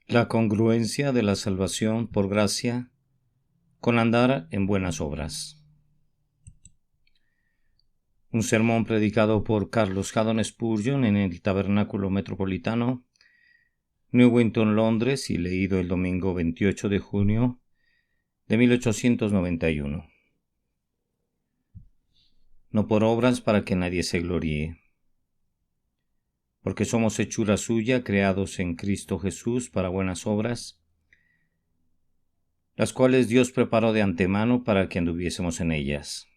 La congruencia de la salvación por gracia con andar en buenas obras. Un sermón predicado por Carlos Haddon Spurgeon en el Tabernáculo Metropolitano, Newington, Londres, y leído el domingo 28 de junio de 1891. No por obras para que nadie se gloríe, porque somos hechura suya, creados en Cristo Jesús para buenas obras, las cuales Dios preparó de antemano para que anduviésemos en ellas.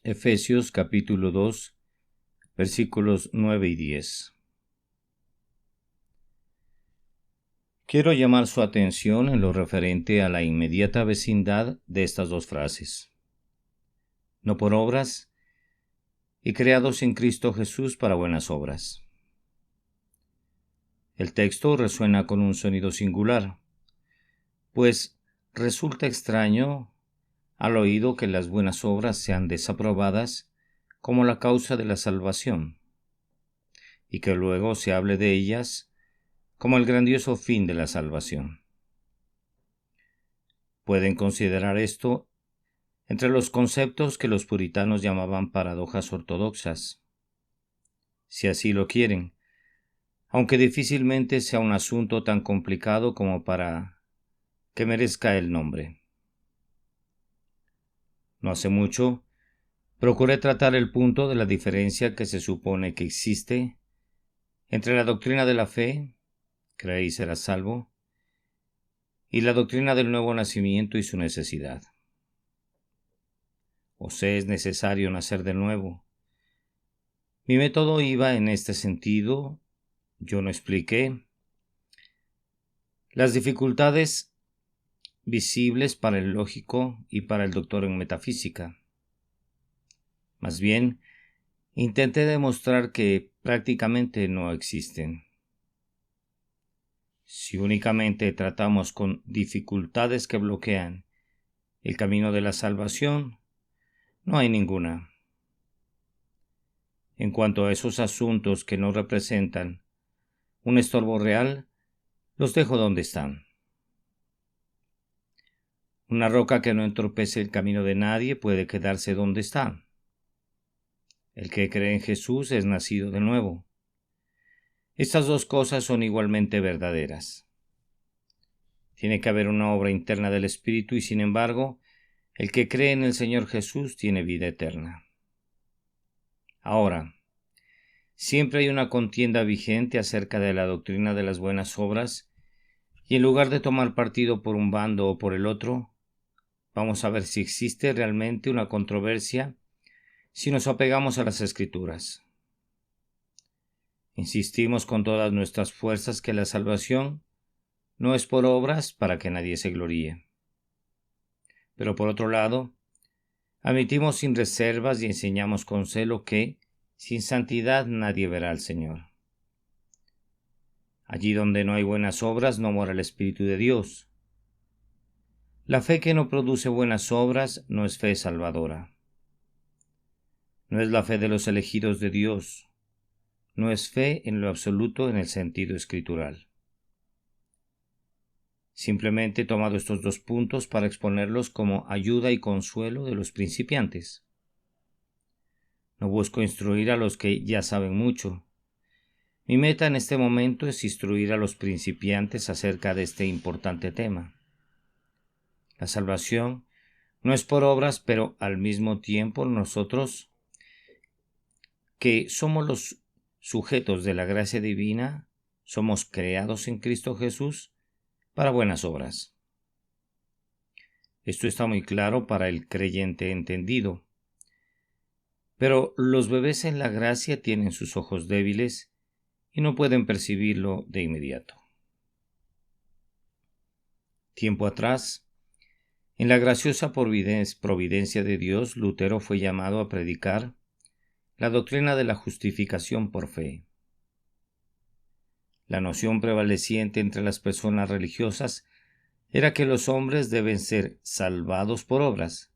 Efesios capítulo 2, versículos 9 y 10. Quiero llamar su atención en lo referente a la inmediata vecindad de estas dos frases. No por obras, y creados en Cristo Jesús para buenas obras. El texto resuena con un sonido singular, pues resulta extraño al oído que las buenas obras sean desaprobadas como la causa de la salvación, y que luego se hable de ellas como el grandioso fin de la salvación. Pueden considerar esto entre los conceptos que los puritanos llamaban paradojas ortodoxas, si así lo quieren, aunque difícilmente sea un asunto tan complicado como para que merezca el nombre. No hace mucho, procuré tratar el punto de la diferencia que se supone que existe entre la doctrina de la fe, creer y serás salvo, y la doctrina del nuevo nacimiento y su necesidad. ¿Os es necesario nacer de nuevo? Mi método iba en este sentido. Yo no expliqué las dificultades visibles para el lógico y para el doctor en metafísica. Más bien, intenté demostrar que prácticamente no existen. Si únicamente tratamos con dificultades que bloquean el camino de la salvación, no hay ninguna. En cuanto a esos asuntos que no representan un estorbo real, los dejo donde están. Una roca que no entorpece el camino de nadie puede quedarse donde está. El que cree en Jesús es nacido de nuevo. Estas dos cosas son igualmente verdaderas. Tiene que haber una obra interna del Espíritu y, sin embargo, el que cree en el Señor Jesús tiene vida eterna. Ahora, siempre hay una contienda vigente acerca de la doctrina de las buenas obras, y en lugar de tomar partido por un bando o por el otro, vamos a ver si existe realmente una controversia si nos apegamos a las Escrituras. Insistimos con todas nuestras fuerzas que la salvación no es por obras para que nadie se gloríe. Pero por otro lado, admitimos sin reservas y enseñamos con celo que, sin santidad, nadie verá al Señor. Allí donde no hay buenas obras no mora el Espíritu de Dios. La fe que no produce buenas obras no es fe salvadora. No es la fe de los elegidos de Dios. No es fe en lo absoluto en el sentido escritural. Simplemente he tomado estos dos puntos para exponerlos como ayuda y consuelo de los principiantes. No busco instruir a los que ya saben mucho. Mi meta en este momento es instruir a los principiantes acerca de este importante tema. La salvación no es por obras, pero al mismo tiempo nosotros, que somos los sujetos de la gracia divina, somos creados en Cristo Jesús para buenas obras. Esto está muy claro para el creyente entendido. Pero los bebés en la gracia tienen sus ojos débiles y no pueden percibirlo de inmediato. Tiempo atrás, en la graciosa providencia de Dios, Lutero fue llamado a predicar la doctrina de la justificación por fe. La noción prevaleciente entre las personas religiosas era que los hombres deben ser salvados por obras,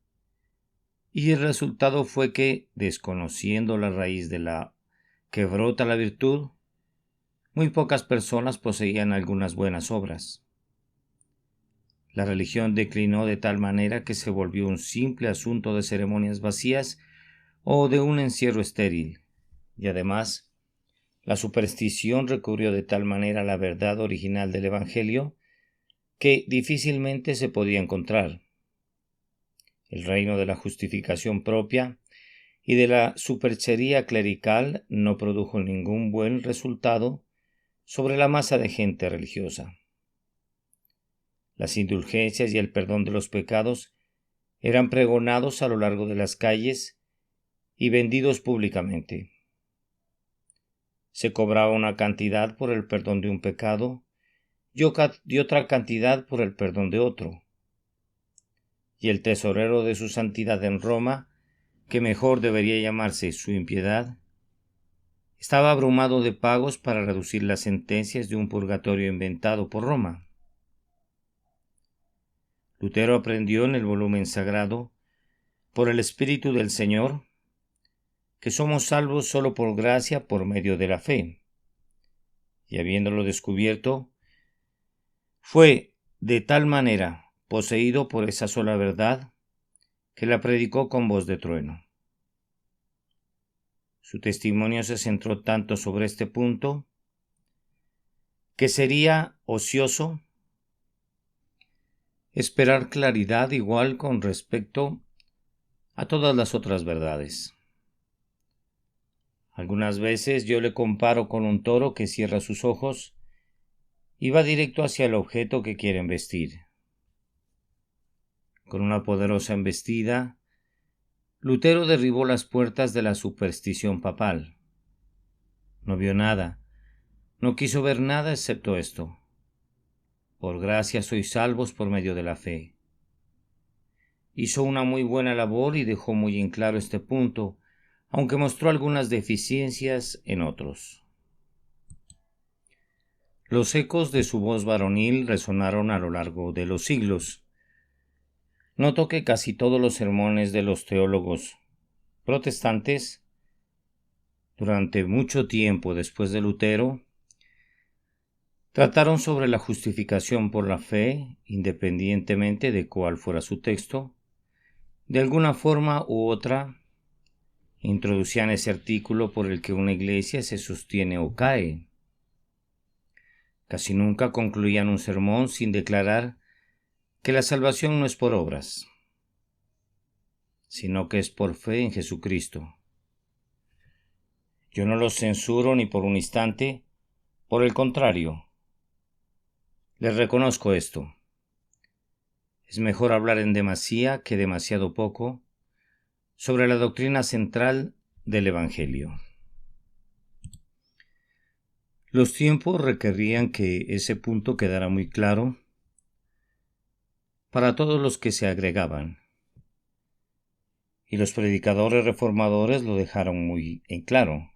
y el resultado fue que, desconociendo la raíz de la que brota la virtud, muy pocas personas poseían algunas buenas obras. La religión declinó de tal manera que se volvió un simple asunto de ceremonias vacías o de un encierro estéril, y además, la superstición recubrió de tal manera la verdad original del Evangelio que difícilmente se podía encontrar. El reino de la justificación propia y de la superchería clerical no produjo ningún buen resultado sobre la masa de gente religiosa. Las indulgencias y el perdón de los pecados eran pregonados a lo largo de las calles y vendidos públicamente. Se cobraba una cantidad por el perdón de un pecado y otra cantidad por el perdón de otro. Y el tesorero de su santidad en Roma, que mejor debería llamarse su impiedad, estaba abrumado de pagos para reducir las sentencias de un purgatorio inventado por Roma. Lutero aprendió en el volumen sagrado, por el Espíritu del Señor, que somos salvos solo por gracia por medio de la fe. Y habiéndolo descubierto, fue de tal manera poseído por esa sola verdad que la predicó con voz de trueno. Su testimonio se centró tanto sobre este punto que sería ocioso esperar claridad igual con respecto a todas las otras verdades. Algunas veces yo le comparo con un toro que cierra sus ojos y va directo hacia el objeto que quiere embestir. Con una poderosa embestida, Lutero derribó las puertas de la superstición papal. No vio nada, no quiso ver nada excepto esto. Por gracia sois salvos por medio de la fe. Hizo una muy buena labor y dejó muy en claro este punto, aunque mostró algunas deficiencias en otros. Los ecos de su voz varonil resonaron a lo largo de los siglos. Noto que casi todos los sermones de los teólogos protestantes, durante mucho tiempo después de Lutero, trataron sobre la justificación por la fe, independientemente de cuál fuera su texto. De alguna forma u otra, introducían ese artículo por el que una iglesia se sostiene o cae. Casi nunca concluían un sermón sin declarar que la salvación no es por obras, sino que es por fe en Jesucristo. Yo no los censuro ni por un instante, por el contrario, les reconozco esto. Es mejor hablar en demasía que demasiado poco sobre la doctrina central del Evangelio. Los tiempos requerían que ese punto quedara muy claro para todos los que se agregaban, y los predicadores reformadores lo dejaron muy en claro.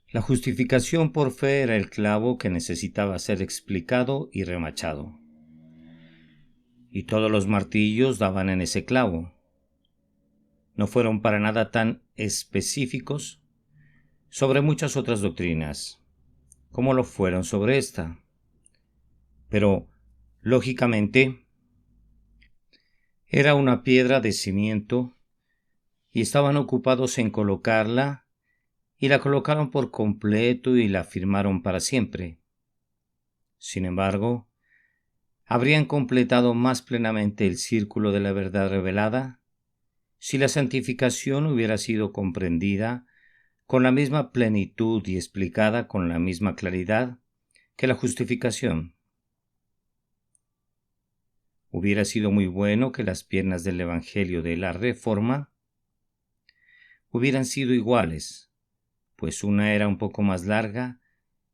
La justificación por fe era el clavo que necesitaba ser explicado y remachado, y todos los martillos daban en ese clavo. No fueron para nada tan específicos sobre muchas otras doctrinas como lo fueron sobre esta. Pero, lógicamente, era una piedra de cimiento y estaban ocupados en colocarla y la colocaron por completo y la firmaron para siempre. Sin embargo, habrían completado más plenamente el círculo de la verdad revelada si la santificación hubiera sido comprendida con la misma plenitud y explicada con la misma claridad que la justificación. Hubiera sido muy bueno que las piernas del Evangelio de la Reforma hubieran sido iguales, pues una era un poco más larga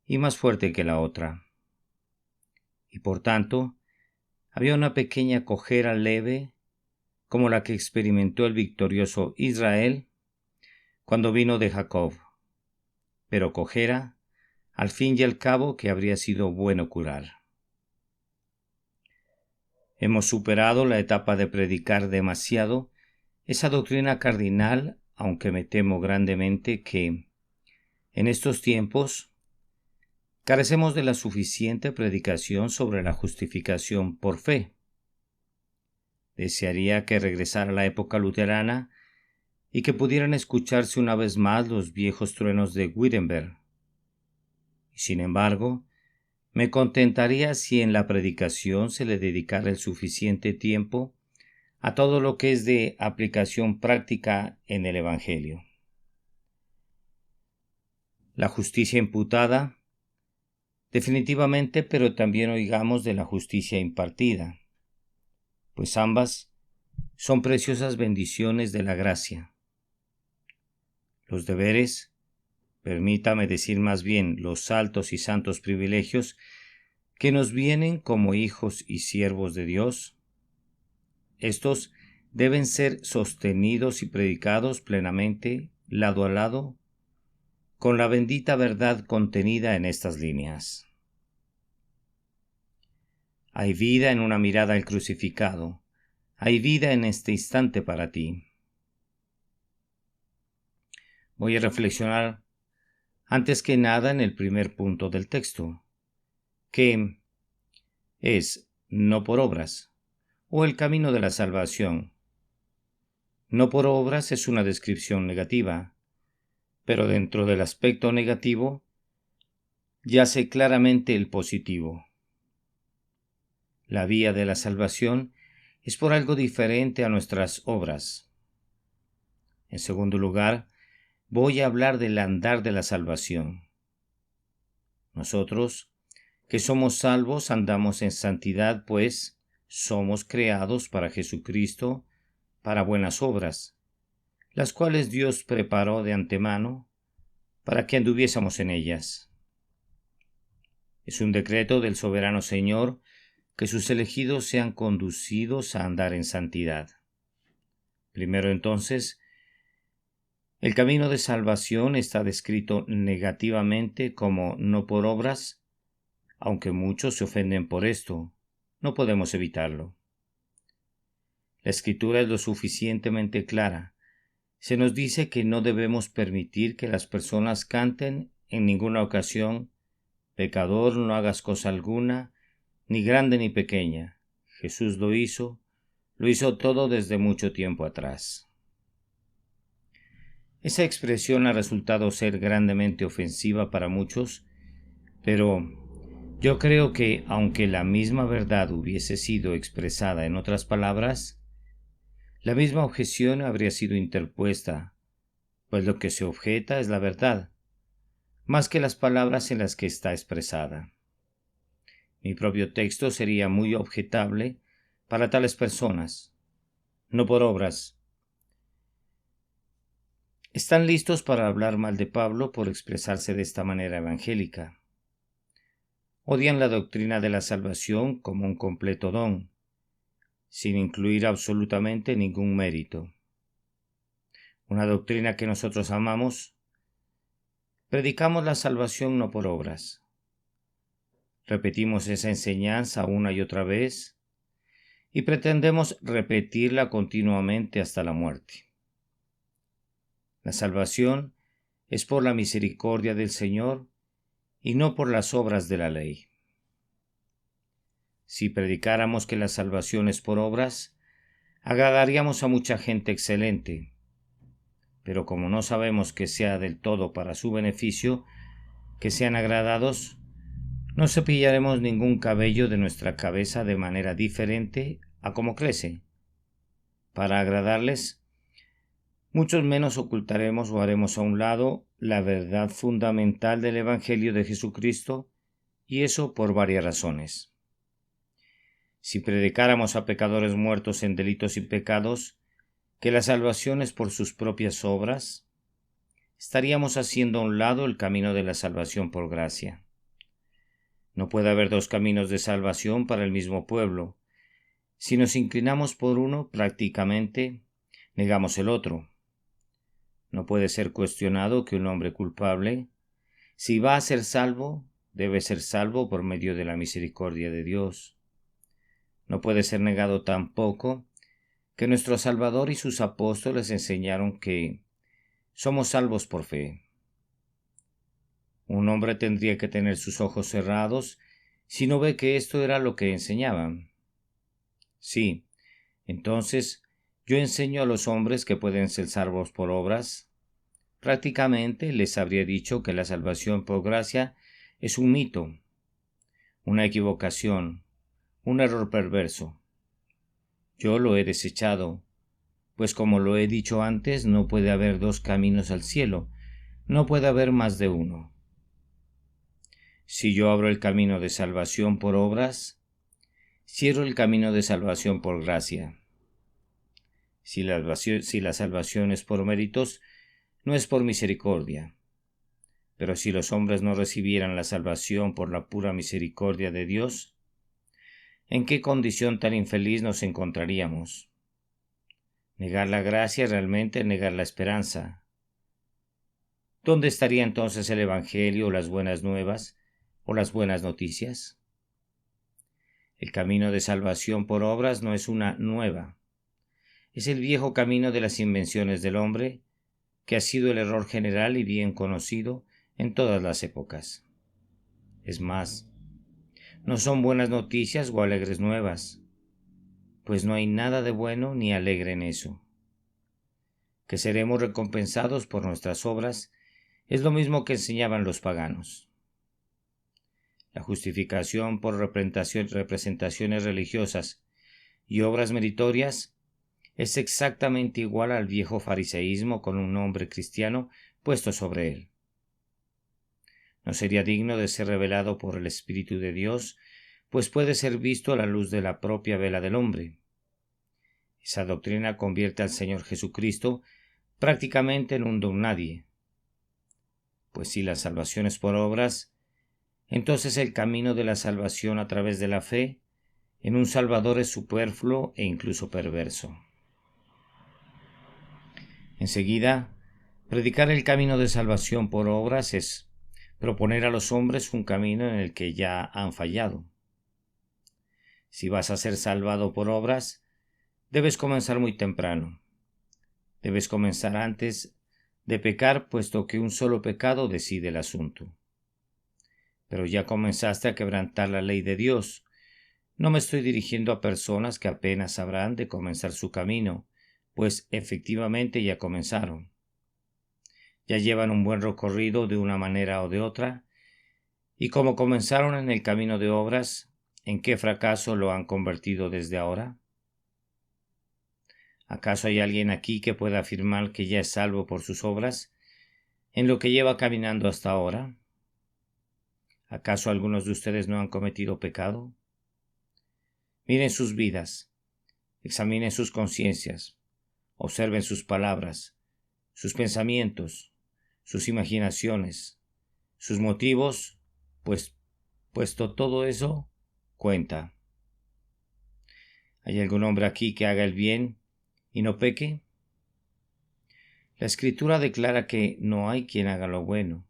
y más fuerte que la otra. Y por tanto, había una pequeña cojera leve como la que experimentó el victorioso Israel cuando vino de Jacob, pero cojera, al fin y al cabo, que habría sido bueno curar. Hemos superado la etapa de predicar demasiado esa doctrina cardinal, aunque me temo grandemente que, en estos tiempos, Carecemos de la suficiente predicación sobre la justificación por fe. Desearía que regresara la época luterana y que pudieran escucharse una vez más los viejos truenos de Wittenberg. Sin embargo, me contentaría si en la predicación se le dedicara el suficiente tiempo a todo lo que es de aplicación práctica en el Evangelio. La justicia imputada, definitivamente, pero también oigamos de la justicia impartida, pues ambas son preciosas bendiciones de la gracia. Los deberes, permítame decir más bien los altos y santos privilegios que nos vienen como hijos y siervos de Dios, estos deben ser sostenidos y predicados plenamente, lado a lado, con la bendita verdad contenida en estas líneas. Hay vida en una mirada al crucificado, hay vida en este instante para ti. Voy a reflexionar antes que nada en el primer punto del texto, que es no por obras, o el camino de la salvación. No por obras es una descripción negativa, pero dentro del aspecto negativo yace claramente el positivo. La vía de la salvación es por algo diferente a nuestras obras. En segundo lugar, voy a hablar del andar de la salvación. Nosotros, que somos salvos, andamos en santidad, pues somos creados para Jesucristo, para buenas obras, las cuales Dios preparó de antemano para que anduviésemos en ellas. Es un decreto del soberano Señor que sus elegidos sean conducidos a andar en santidad. Primero entonces, el camino de salvación está descrito negativamente como no por obras, aunque muchos se ofenden por esto, no podemos evitarlo. La Escritura es lo suficientemente clara. Se nos dice que no debemos permitir que las personas canten en ninguna ocasión: pecador, no hagas cosa alguna, ni grande ni pequeña. Jesús lo hizo todo desde mucho tiempo atrás. Esa expresión ha resultado ser grandemente ofensiva para muchos, pero yo creo que, aunque la misma verdad hubiese sido expresada en otras palabras, la misma objeción habría sido interpuesta, pues lo que se objeta es la verdad, más que las palabras en las que está expresada. Mi propio texto sería muy objetable para tales personas. No por obras. Están listos para hablar mal de Pablo por expresarse de esta manera evangélica. Odian la doctrina de la salvación como un completo don, sin incluir absolutamente ningún mérito. Una doctrina que nosotros amamos. Predicamos la salvación no por obras. Repetimos esa enseñanza una y otra vez y pretendemos repetirla continuamente hasta la muerte. La salvación es por la misericordia del Señor y no por las obras de la ley. Si predicáramos que la salvación es por obras, agradaríamos a mucha gente excelente, pero como no sabemos que sea del todo para su beneficio, que sean agradados, no cepillaremos ningún cabello de nuestra cabeza de manera diferente a como crece. Para agradarles, muchos menos ocultaremos o haremos a un lado la verdad fundamental del Evangelio de Jesucristo, y eso por varias razones. Si predicáramos a pecadores muertos en delitos y pecados que la salvación es por sus propias obras, estaríamos haciendo a un lado el camino de la salvación por gracia. No puede haber dos caminos de salvación para el mismo pueblo. Si nos inclinamos por uno, prácticamente negamos el otro. No puede ser cuestionado que un hombre culpable, si va a ser salvo, debe ser salvo por medio de la misericordia de Dios. No puede ser negado tampoco que nuestro Salvador y sus apóstoles enseñaron que somos salvos por fe. Un hombre tendría que tener sus ojos cerrados si no ve que esto era lo que enseñaban. Sí, entonces yo enseño a los hombres que pueden ser salvos por obras. Prácticamente les habría dicho que la salvación por gracia es un mito, una equivocación, un error perverso. Yo lo he desechado, pues como lo he dicho antes, no puede haber dos caminos al cielo, no puede haber más de uno. Si yo abro el camino de salvación por obras, cierro el camino de salvación por gracia. Si la salvación es por méritos, no es por misericordia. Pero si los hombres no recibieran la salvación por la pura misericordia de Dios, ¿en qué condición tan infeliz nos encontraríamos? Negar la gracia es realmente negar la esperanza. ¿Dónde estaría entonces el Evangelio o las buenas nuevas o las buenas noticias? El camino de salvación por obras no es una nueva. Es el viejo camino de las invenciones del hombre, que ha sido el error general y bien conocido en todas las épocas. Es más, no son buenas noticias o alegres nuevas, pues no hay nada de bueno ni alegre en eso. Que seremos recompensados por nuestras obras es lo mismo que enseñaban los paganos. La justificación por representaciones religiosas y obras meritorias es exactamente igual al viejo fariseísmo con un nombre cristiano puesto sobre él. No sería digno de ser revelado por el Espíritu de Dios, pues puede ser visto a la luz de la propia vela del hombre. Esa doctrina convierte al Señor Jesucristo prácticamente en un don nadie. Pues si la salvación es por obras, entonces el camino de la salvación a través de la fe en un Salvador es superfluo e incluso perverso. Enseguida, predicar el camino de salvación por obras es proponer a los hombres un camino en el que ya han fallado. Si vas a ser salvado por obras, debes comenzar muy temprano. Debes comenzar antes de pecar, puesto que un solo pecado decide el asunto. Pero ya comenzaste a quebrantar la ley de Dios. No me estoy dirigiendo a personas que apenas habrán de comenzar su camino, pues efectivamente ya comenzaron. Ya llevan un buen recorrido de una manera o de otra, y como comenzaron en el camino de obras, ¿en qué fracaso lo han convertido desde ahora? ¿Acaso hay alguien aquí que pueda afirmar que ya es salvo por sus obras, en lo que lleva caminando hasta ahora? ¿Acaso algunos de ustedes no han cometido pecado? Miren sus vidas, examinen sus conciencias, observen sus palabras, sus pensamientos, sus imaginaciones, sus motivos, puesto todo eso cuenta. ¿Hay algún hombre aquí que haga el bien y no peque? La Escritura declara que no hay quien haga lo bueno,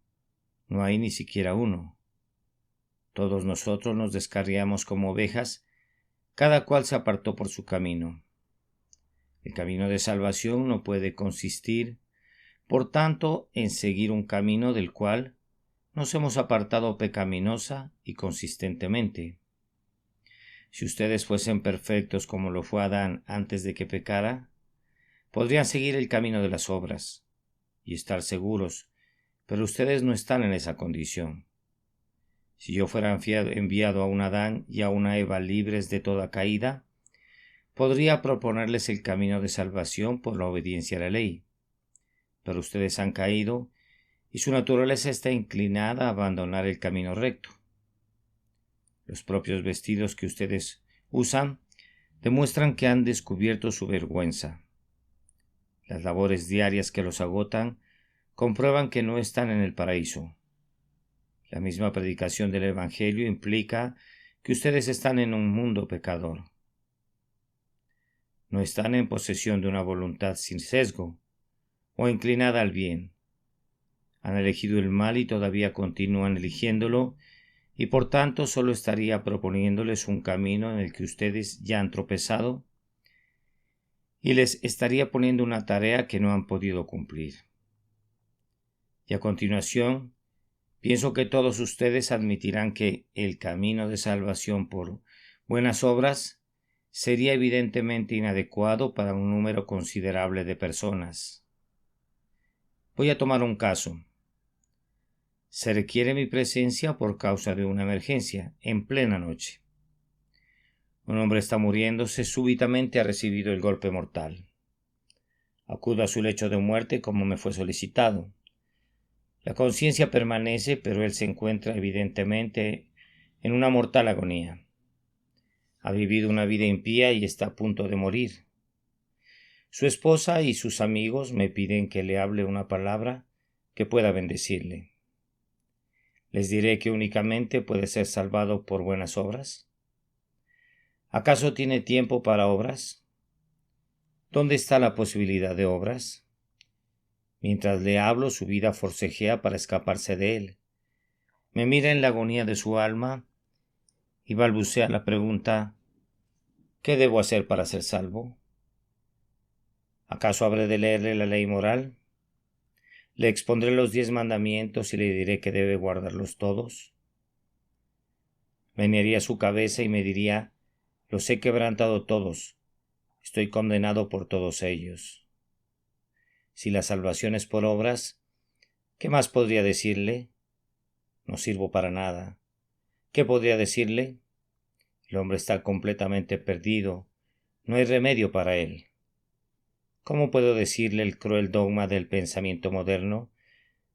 no hay ni siquiera uno. Todos nosotros nos descarriamos como ovejas, cada cual se apartó por su camino. El camino de salvación no puede consistir, por tanto, en seguir un camino del cual nos hemos apartado pecaminosa y consistentemente. Si ustedes fuesen perfectos como lo fue Adán antes de que pecara, podrían seguir el camino de las obras y estar seguros, pero ustedes no están en esa condición. Si yo fuera enviado a un Adán y a una Eva libres de toda caída, podría proponerles el camino de salvación por la obediencia a la ley. Pero ustedes han caído y su naturaleza está inclinada a abandonar el camino recto. Los propios vestidos que ustedes usan demuestran que han descubierto su vergüenza. Las labores diarias que los agotan comprueban que no están en el paraíso. La misma predicación del Evangelio implica que ustedes están en un mundo pecador. No están en posesión de una voluntad sin sesgo o inclinada al bien. Han elegido el mal y todavía continúan eligiéndolo, y por tanto solo estaría proponiéndoles un camino en el que ustedes ya han tropezado y les estaría poniendo una tarea que no han podido cumplir. Y a continuación, Pienso que todos ustedes admitirán que el camino de salvación por buenas obras sería evidentemente inadecuado para un número considerable de personas. Voy a tomar un caso. Se requiere mi presencia por causa de una emergencia, en plena noche. Un hombre está muriéndose, súbitamente ha recibido el golpe mortal. Acudo a su lecho de muerte como me fue solicitado. La conciencia permanece, pero él se encuentra evidentemente en una mortal agonía. Ha vivido una vida impía y está a punto de morir. Su esposa y sus amigos me piden que le hable una palabra que pueda bendecirle. ¿Les diré que únicamente puede ser salvado por buenas obras? ¿Acaso tiene tiempo para obras? ¿Dónde está la posibilidad de obras? Mientras le hablo, su vida forcejea para escaparse de él. Me mira en la agonía de su alma y balbucea la pregunta: ¿qué debo hacer para ser salvo? ¿Acaso habré de leerle la ley moral? ¿Le expondré los 10 mandamientos y le diré que debe guardarlos todos? Menearía su cabeza y me diría: los he quebrantado todos, estoy condenado por todos ellos. Si la salvación es por obras, ¿qué más podría decirle? No sirvo para nada. ¿Qué podría decirle? El hombre está completamente perdido, no hay remedio para él. ¿Cómo puedo decirle el cruel dogma del pensamiento moderno,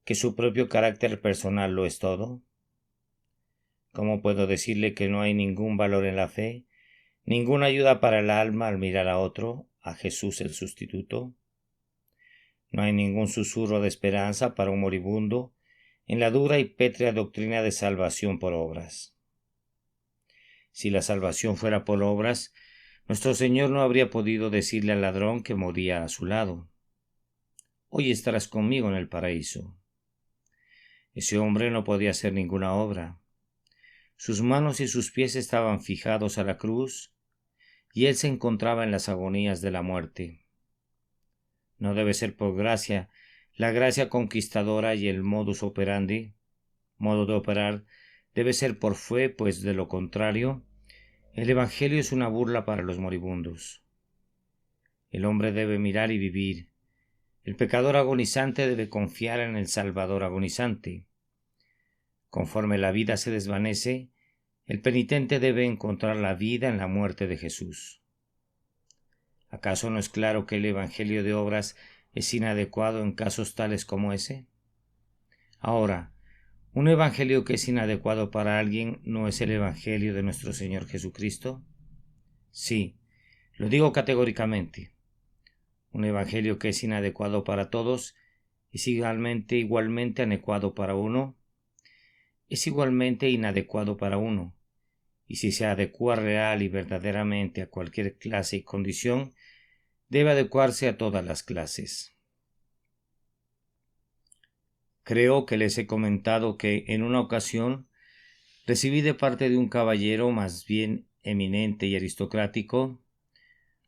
que su propio carácter personal lo es todo? ¿Cómo puedo decirle que no hay ningún valor en la fe, ninguna ayuda para el alma al mirar a otro, a Jesús el sustituto? No hay ningún susurro de esperanza para un moribundo en la dura y pétrea doctrina de salvación por obras. Si la salvación fuera por obras, nuestro Señor no habría podido decirle al ladrón que moría a su lado: hoy estarás conmigo en el paraíso. Ese hombre no podía hacer ninguna obra. Sus manos y sus pies estaban fijados a la cruz, y él se encontraba en las agonías de la muerte. No debe ser por gracia, la gracia conquistadora y el modus operandi, modo de operar, debe ser por fe, pues de lo contrario, el Evangelio es una burla para los moribundos. El hombre debe mirar y vivir. El pecador agonizante debe confiar en el Salvador agonizante. Conforme la vida se desvanece, el penitente debe encontrar la vida en la muerte de Jesús. ¿Acaso no es claro que el Evangelio de obras es inadecuado en casos tales como ese? Ahora, ¿un evangelio que es inadecuado para alguien no es el Evangelio de nuestro Señor Jesucristo? Sí, lo digo categóricamente. Un evangelio que es inadecuado para todos es igualmente adecuado para uno, es igualmente inadecuado para uno, y si se adecua real y verdaderamente a cualquier clase y condición, debe adecuarse a todas las clases. Creo que les he comentado que en una ocasión recibí de parte de un caballero más bien eminente y aristocrático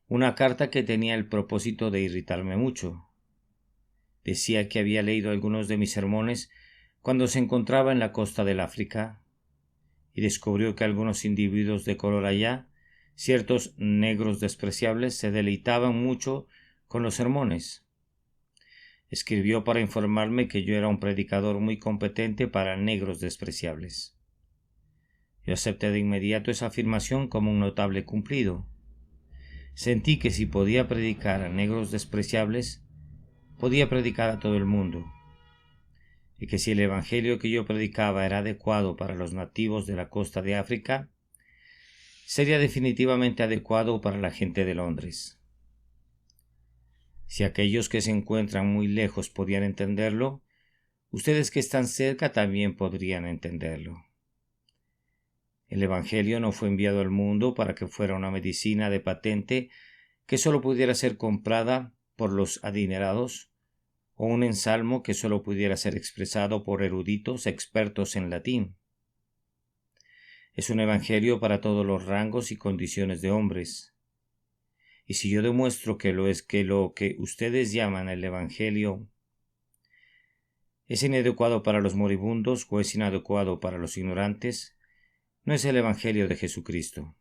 una carta que tenía el propósito de irritarme mucho. Decía que había leído algunos de mis sermones cuando se encontraba en la costa del África y descubrió que algunos individuos de color allá, ciertos negros despreciables, se deleitaban mucho con los sermones. Escribió para informarme que yo era un predicador muy competente para negros despreciables. Yo acepté de inmediato esa afirmación como un notable cumplido. Sentí que si podía predicar a negros despreciables, podía predicar a todo el mundo, y que si el evangelio que yo predicaba era adecuado para los nativos de la costa de África, sería definitivamente adecuado para la gente de Londres. Si aquellos que se encuentran muy lejos podían entenderlo, ustedes que están cerca también podrían entenderlo. El Evangelio no fue enviado al mundo para que fuera una medicina de patente que solo pudiera ser comprada por los adinerados, o un ensalmo que solo pudiera ser expresado por eruditos expertos en latín. Es un evangelio para todos los rangos y condiciones de hombres. Y si yo demuestro que lo que ustedes llaman el evangelio es inadecuado para los moribundos o es inadecuado para los ignorantes, no es el Evangelio de Jesucristo.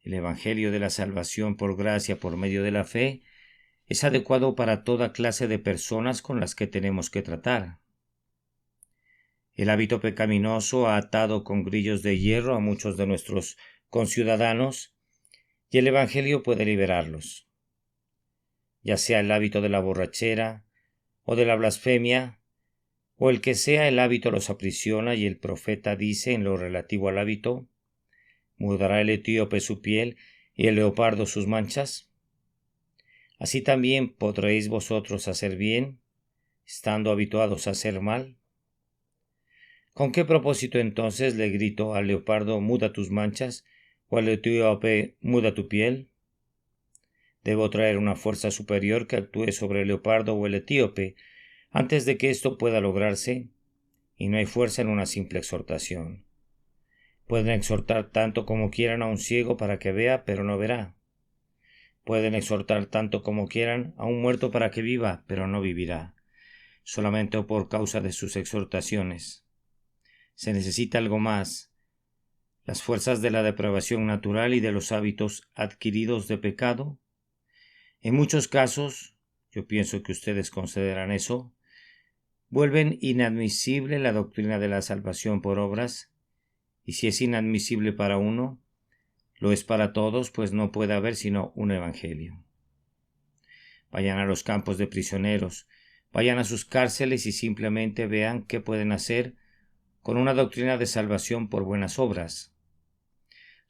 El Evangelio de la salvación por gracia por medio de la fe es adecuado para toda clase de personas con las que tenemos que tratar. El hábito pecaminoso ha atado con grillos de hierro a muchos de nuestros conciudadanos y el Evangelio puede liberarlos. Ya sea el hábito de la borrachera o de la blasfemia, o el que sea el hábito los aprisiona, y el profeta dice en lo relativo al hábito: ¿mudará el etíope su piel y el leopardo sus manchas? Así también podréis vosotros hacer bien, estando habituados a hacer mal. ¿Con qué propósito entonces le grito al leopardo: muda tus manchas, o al etíope: muda tu piel? Debo traer una fuerza superior que actúe sobre el leopardo o el etíope antes de que esto pueda lograrse, y no hay fuerza en una simple exhortación. Pueden exhortar tanto como quieran a un ciego para que vea, pero no verá. Pueden exhortar tanto como quieran a un muerto para que viva, pero no vivirá, solamente por causa de sus exhortaciones. Se necesita algo más: las fuerzas de la depravación natural y de los hábitos adquiridos de pecado. En muchos casos, yo pienso que ustedes consideran eso, vuelven inadmisible la doctrina de la salvación por obras, y si es inadmisible para uno, lo es para todos, pues no puede haber sino un evangelio. Vayan a los campos de prisioneros, vayan a sus cárceles y simplemente vean qué pueden hacer con una doctrina de salvación por buenas obras.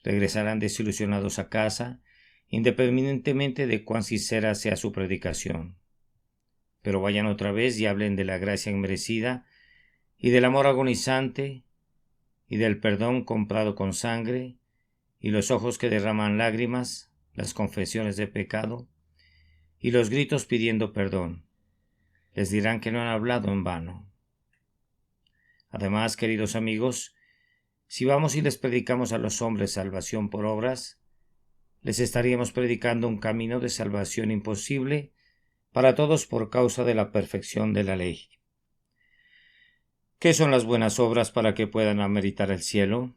Regresarán desilusionados a casa, independientemente de cuán sincera sea su predicación. Pero vayan otra vez y hablen de la gracia inmerecida y del amor agonizante y del perdón comprado con sangre y los ojos que derraman lágrimas, las confesiones de pecado y los gritos pidiendo perdón. Les dirán que no han hablado en vano. Además, queridos amigos, si vamos y les predicamos a los hombres salvación por obras, les estaríamos predicando un camino de salvación imposible para todos por causa de la perfección de la ley. ¿Qué son las buenas obras para que puedan ameritar el cielo?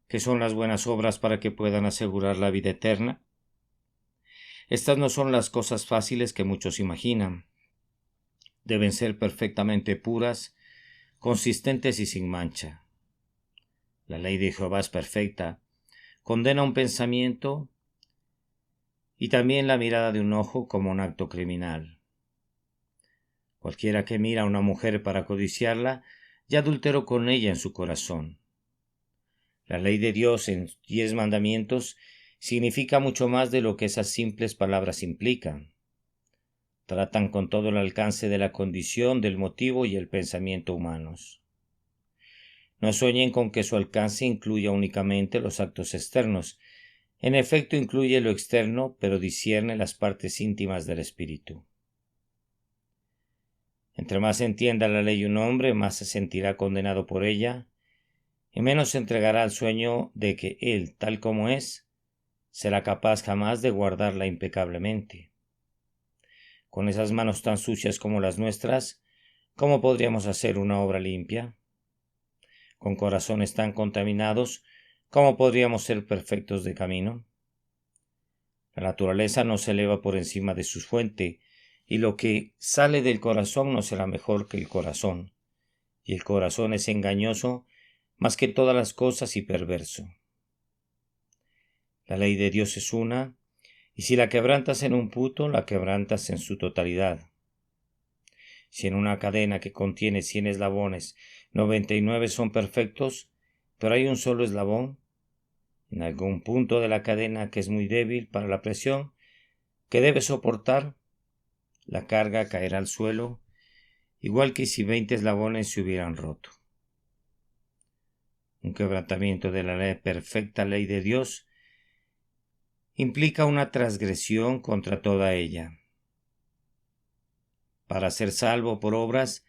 ¿Qué son las buenas obras para que puedan asegurar la vida eterna? Estas no son las cosas fáciles que muchos imaginan. Deben ser perfectamente puras, consistentes y sin mancha. La ley de Jehová es perfecta, condena un pensamiento y también la mirada de un ojo como un acto criminal. Cualquiera que mira a una mujer para codiciarla, ya adulteró con ella en su corazón. La ley de Dios en 10 mandamientos significa mucho más de lo que esas simples palabras implican. Tratan con todo el alcance de la condición, del motivo y el pensamiento humanos. No sueñen con que su alcance incluya únicamente los actos externos. En efecto, incluye lo externo, pero discierne las partes íntimas del espíritu. Entre más entienda la ley un hombre, más se sentirá condenado por ella, y menos se entregará al sueño de que él, tal como es, será capaz jamás de guardarla impecablemente. Con esas manos tan sucias como las nuestras, ¿cómo podríamos hacer una obra limpia? Con corazones tan contaminados, ¿cómo podríamos ser perfectos de camino? La naturaleza no se eleva por encima de su fuente, y lo que sale del corazón no será mejor que el corazón, y el corazón es engañoso más que todas las cosas y perverso. La ley de Dios es una, y si la quebrantas en un punto, la quebrantas en su totalidad. Si en una cadena que contiene 100 eslabones, 99 son perfectos, pero hay un solo eslabón, en algún punto de la cadena que es muy débil para la presión que debe soportar, la carga caerá al suelo, igual que si 20 eslabones se hubieran roto. Un quebrantamiento de la perfecta ley de Dios implica una transgresión contra toda ella. Para ser salvo por obras,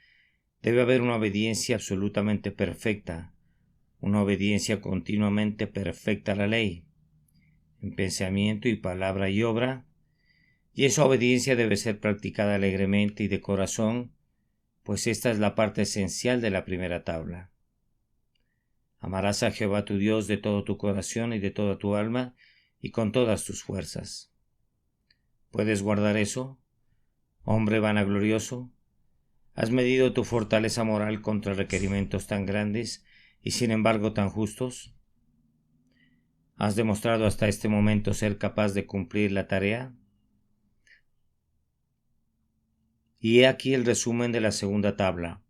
debe haber una obediencia absolutamente perfecta, una obediencia continuamente perfecta a la ley, en pensamiento y palabra y obra, y esa obediencia debe ser practicada alegremente y de corazón, pues esta es la parte esencial de la primera tabla. Amarás a Jehová tu Dios de todo tu corazón y de toda tu alma y con todas tus fuerzas. ¿Puedes guardar eso, hombre vanaglorioso? ¿Has medido tu fortaleza moral contra requerimientos tan grandes y sin embargo tan justos? ¿Has demostrado hasta este momento ser capaz de cumplir la tarea? Y he aquí el resumen de la segunda tabla.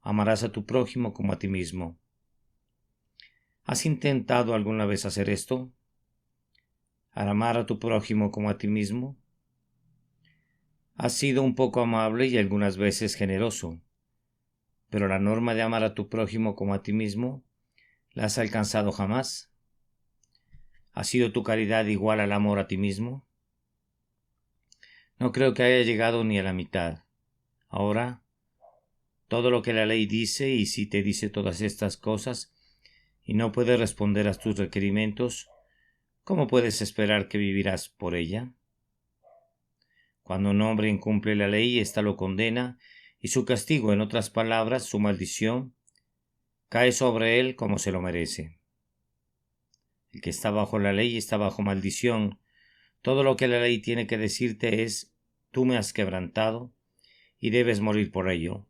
Amarás a tu prójimo como a ti mismo. ¿Has intentado alguna vez hacer esto? ¿Amar a tu prójimo como a ti mismo? Has sido un poco amable y algunas veces generoso, pero la norma de amar a tu prójimo como a ti mismo, ¿la has alcanzado jamás? ¿Ha sido tu caridad igual al amor a ti mismo? No creo que haya llegado ni a la mitad. Ahora, todo lo que la ley dice, y si te dice todas estas cosas, y no puedes responder a tus requerimientos, ¿cómo puedes esperar que vivirás por ella? Cuando un hombre incumple la ley, ésta lo condena, y su castigo, en otras palabras, su maldición, cae sobre él como se lo merece. El que está bajo la ley está bajo maldición. Todo lo que la ley tiene que decirte es: tú me has quebrantado y debes morir por ello.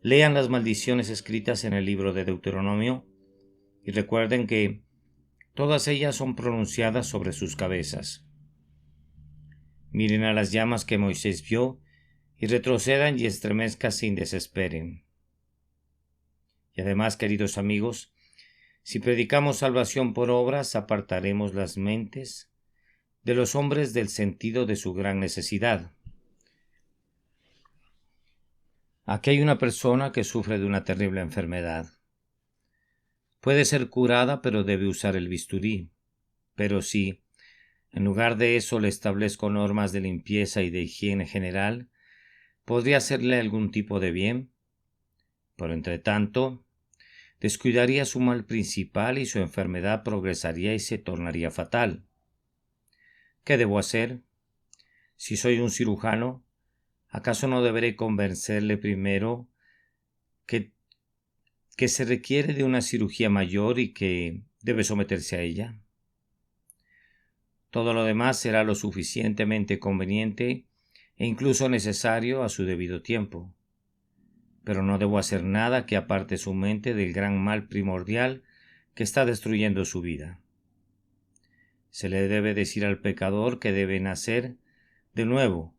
Lean las maldiciones escritas en el libro de Deuteronomio y recuerden que todas ellas son pronunciadas sobre sus cabezas. Miren a las llamas que Moisés vio y retrocedan y estremezcanse y desesperen. Y además, queridos amigos, si predicamos salvación por obras, apartaremos las mentes de los hombres del sentido de su gran necesidad. Aquí hay una persona que sufre de una terrible enfermedad. Puede ser curada, pero debe usar el bisturí. Pero si, en lugar de eso, le establezco normas de limpieza y de higiene general, podría hacerle algún tipo de bien. Pero entre tanto, descuidaría su mal principal y su enfermedad progresaría y se tornaría fatal. ¿Qué debo hacer? Si soy un cirujano, ¿acaso no deberé convencerle primero que se requiere de una cirugía mayor y que debe someterse a ella? Todo lo demás será lo suficientemente conveniente e incluso necesario a su debido tiempo. Pero no debo hacer nada que aparte su mente del gran mal primordial que está destruyendo su vida. Se le debe decir al pecador que debe nacer de nuevo,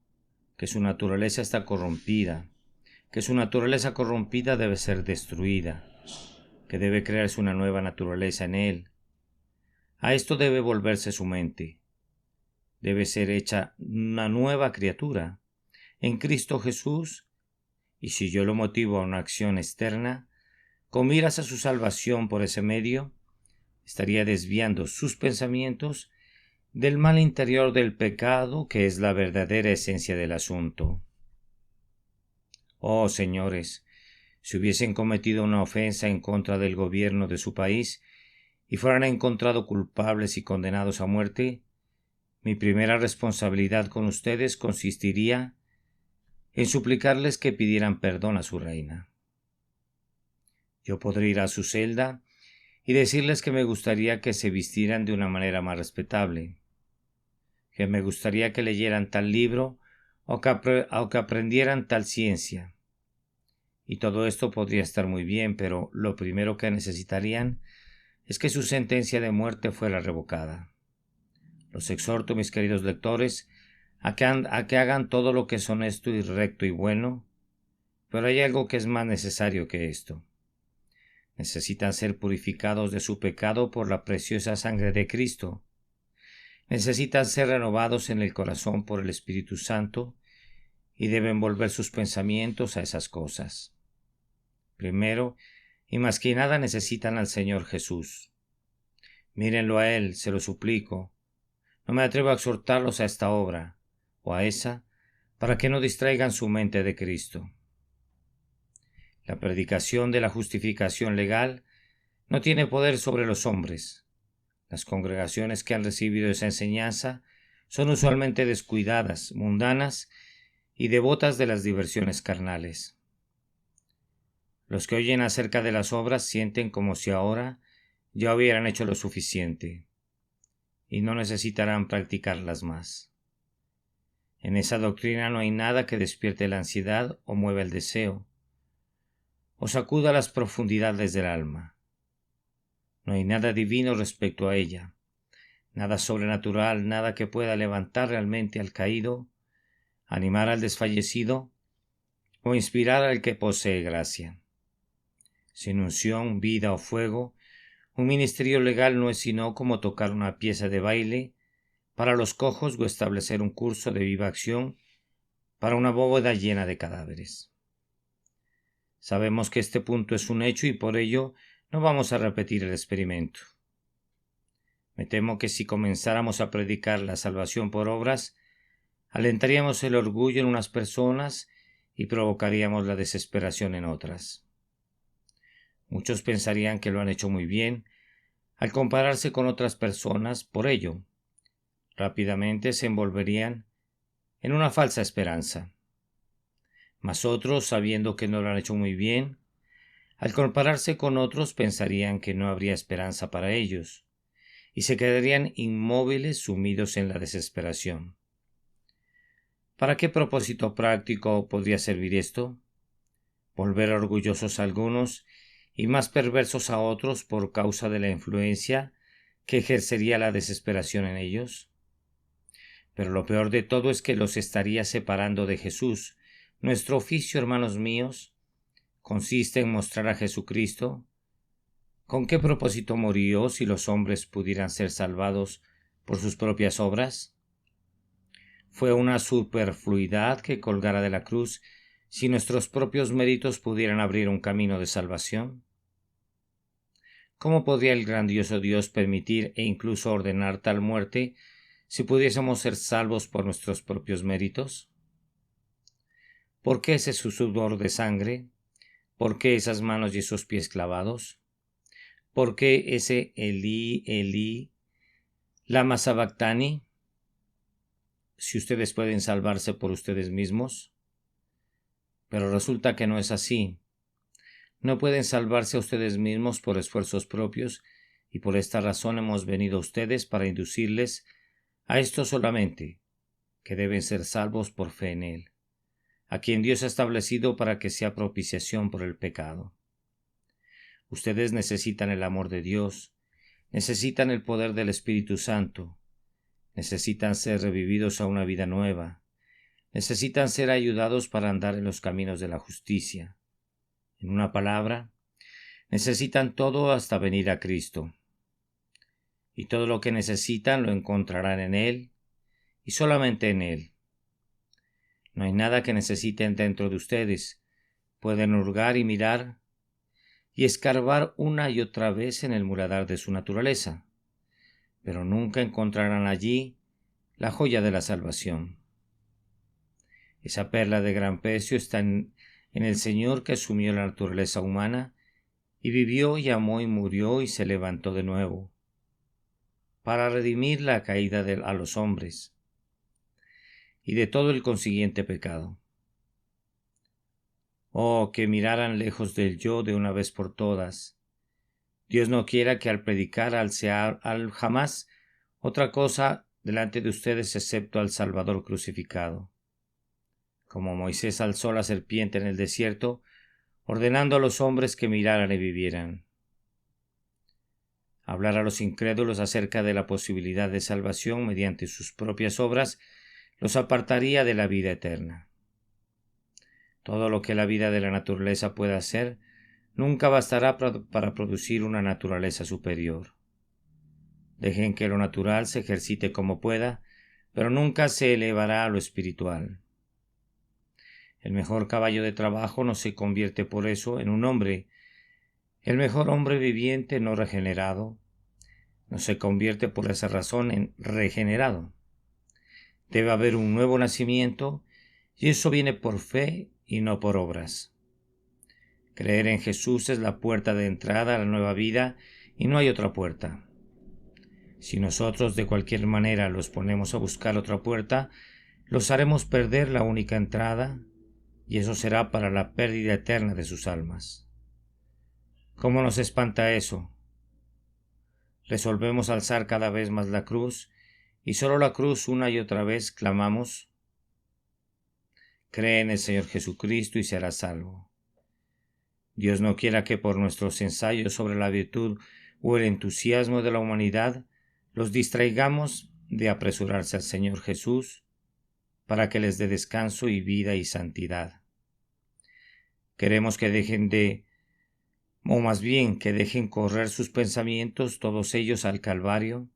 que su naturaleza está corrompida, que su naturaleza corrompida debe ser destruida, que debe crearse una nueva naturaleza en él. A esto debe volverse su mente. Debe ser hecha una nueva criatura en Cristo Jesús, y si yo lo motivo a una acción externa, con miras a su salvación por ese medio, estaría desviando sus pensamientos del mal interior del pecado, que es la verdadera esencia del asunto. Oh, señores, si hubiesen cometido una ofensa en contra del gobierno de su país y fueran encontrados culpables y condenados a muerte, mi primera responsabilidad con ustedes consistiría en suplicarles que pidieran perdón a su reina. Yo podría ir a su celda y decirles que me gustaría que se vistieran de una manera más respetable, que me gustaría que leyeran tal libro o que aprendieran tal ciencia. Y todo esto podría estar muy bien, pero lo primero que necesitarían es que su sentencia de muerte fuera revocada. Los exhorto, mis queridos lectores, a que hagan todo lo que es honesto y recto y bueno, pero hay algo que es más necesario que esto. Necesitan ser purificados de su pecado por la preciosa sangre de Cristo. Necesitan ser renovados en el corazón por el Espíritu Santo y deben volver sus pensamientos a esas cosas. Primero, y más que nada, necesitan al Señor Jesús. Mírenlo a Él, se lo suplico. No me atrevo a exhortarlos a esta obra, o a esa, para que no distraigan su mente de Cristo. La predicación de la justificación legal no tiene poder sobre los hombres. Las congregaciones que han recibido esa enseñanza son usualmente descuidadas, mundanas y devotas de las diversiones carnales. Los que oyen acerca de las obras sienten como si ahora ya hubieran hecho lo suficiente y no necesitarán practicarlas más. En esa doctrina no hay nada que despierte la ansiedad o mueva el deseo, o sacuda las profundidades del alma. No hay nada divino respecto a ella, nada sobrenatural, nada que pueda levantar realmente al caído, animar al desfallecido o inspirar al que posee gracia. Sin unción, vida o fuego, un ministerio legal no es sino como tocar una pieza de baile para los cojos o establecer un curso de viva acción para una bóveda llena de cadáveres. Sabemos que este punto es un hecho y por ello no vamos a repetir el experimento. Me temo que si comenzáramos a predicar la salvación por obras, alentaríamos el orgullo en unas personas y provocaríamos la desesperación en otras. Muchos pensarían que lo han hecho muy bien al compararse con otras personas, por ello, rápidamente se envolverían en una falsa esperanza. Mas otros, sabiendo que no lo han hecho muy bien, al compararse con otros pensarían que no habría esperanza para ellos, y se quedarían inmóviles sumidos en la desesperación. ¿Para qué propósito práctico podría servir esto? ¿Volver orgullosos a algunos y más perversos a otros por causa de la influencia que ejercería la desesperación en ellos? Pero lo peor de todo es que los estaría separando de Jesús. Nuestro oficio, hermanos míos, consiste en mostrar a Jesucristo. ¿Con qué propósito murió si los hombres pudieran ser salvados por sus propias obras? ¿Fue una superfluidad que colgara de la cruz si nuestros propios méritos pudieran abrir un camino de salvación? ¿Cómo podría el grandioso Dios permitir e incluso ordenar tal muerte si pudiésemos ser salvos por nuestros propios méritos? ¿Por qué ese sudor de sangre? ¿Por qué esas manos y esos pies clavados? ¿Por qué ese Elí, Elí, lama sabactani? Si ustedes pueden salvarse por ustedes mismos. Pero resulta que no es así. No pueden salvarse a ustedes mismos por esfuerzos propios, y por esta razón hemos venido a ustedes para inducirles a esto solamente, que deben ser salvos por fe en Él, a quien Dios ha establecido para que sea propiciación por el pecado. Ustedes necesitan el amor de Dios, necesitan el poder del Espíritu Santo, necesitan ser revividos a una vida nueva, necesitan ser ayudados para andar en los caminos de la justicia. En una palabra, necesitan todo hasta venir a Cristo. Y todo lo que necesitan lo encontrarán en Él y solamente en Él. No hay nada que necesiten dentro de ustedes. Pueden hurgar y mirar y escarbar una y otra vez en el muladar de su naturaleza, pero nunca encontrarán allí la joya de la salvación. Esa perla de gran precio está en el Señor que asumió la naturaleza humana y vivió y amó y murió y se levantó de nuevo, para redimir la caída a los hombres y de todo el consiguiente pecado. Oh, que miraran lejos del yo de una vez por todas. Dios no quiera que al predicar al jamás otra cosa delante de ustedes excepto al Salvador crucificado. Como Moisés alzó la serpiente en el desierto, ordenando a los hombres que miraran y vivieran. Hablar a los incrédulos acerca de la posibilidad de salvación mediante sus propias obras los apartaría de la vida eterna. Todo lo que la vida de la naturaleza pueda hacer nunca bastará para producir una naturaleza superior. Dejen que lo natural se ejercite como pueda, pero nunca se elevará a lo espiritual. El mejor caballo de trabajo no se convierte por eso en un hombre. El mejor hombre viviente no regenerado no se convierte por esa razón en regenerado. Debe haber un nuevo nacimiento y eso viene por fe y no por obras. Creer en Jesús es la puerta de entrada a la nueva vida y no hay otra puerta. Si nosotros de cualquier manera los ponemos a buscar otra puerta, los haremos perder la única entrada, y eso será para la pérdida eterna de sus almas. ¿Cómo nos espanta eso? Resolvemos alzar cada vez más la cruz, y solo la cruz una y otra vez clamamos: cree en el Señor Jesucristo y serás salvo. Dios no quiera que por nuestros ensayos sobre la virtud o el entusiasmo de la humanidad los distraigamos de apresurarse al Señor Jesús para que les dé descanso y vida y santidad. Queremos que o más bien que dejen correr sus pensamientos, todos ellos al Calvario,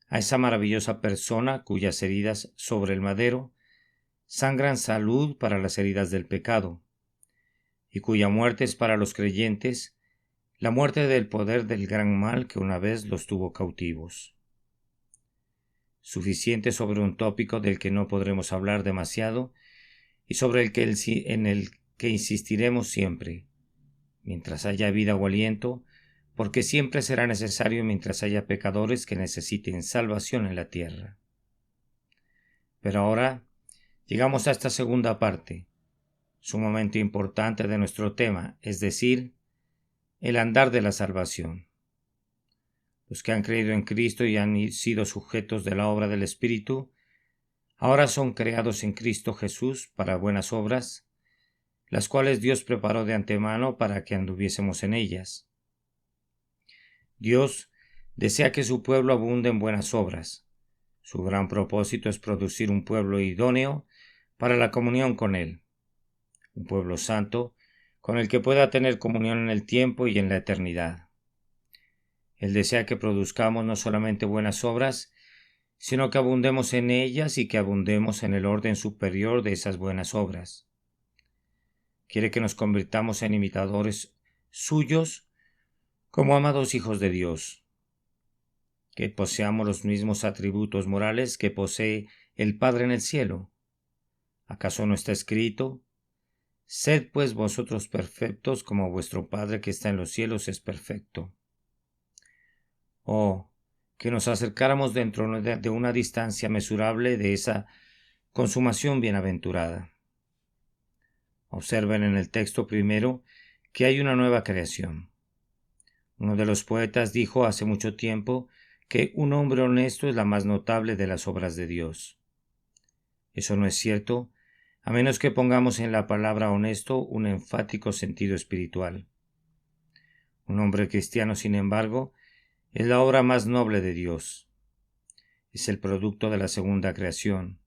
a esa maravillosa persona cuyas heridas sobre el madero sangran salud para las heridas del pecado, y cuya muerte es para los creyentes la muerte del poder del gran mal que una vez los tuvo cautivos. Suficiente sobre un tópico del que no podremos hablar demasiado y sobre en el que insistiremos siempre, mientras haya vida o aliento, porque siempre será necesario mientras haya pecadores que necesiten salvación en la tierra. Pero ahora llegamos a esta segunda parte, sumamente importante de nuestro tema, es decir, el andar de la salvación. Los que han creído en Cristo y han sido sujetos de la obra del Espíritu, ahora son creados en Cristo Jesús para buenas obras, las cuales Dios preparó de antemano para que anduviésemos en ellas. Dios desea que su pueblo abunde en buenas obras. Su gran propósito es producir un pueblo idóneo para la comunión con Él, un pueblo santo con el que pueda tener comunión en el tiempo y en la eternidad. Él desea que produzcamos no solamente buenas obras, sino que abundemos en ellas y que abundemos en el orden superior de esas buenas obras. Quiere que nos convirtamos en imitadores suyos como amados hijos de Dios, que poseamos los mismos atributos morales que posee el Padre en el cielo. ¿Acaso no está escrito: sed pues vosotros perfectos como vuestro Padre que está en los cielos es perfecto? Oh, que nos acercáramos dentro de una distancia mesurable de esa consumación bienaventurada. Observen en el texto primero que hay una nueva creación. Uno de los poetas dijo hace mucho tiempo que un hombre honesto es la más notable de las obras de Dios. Eso no es cierto, a menos que pongamos en la palabra honesto un enfático sentido espiritual. Un hombre cristiano, sin embargo, es la obra más noble de Dios. Es el producto de la segunda creación.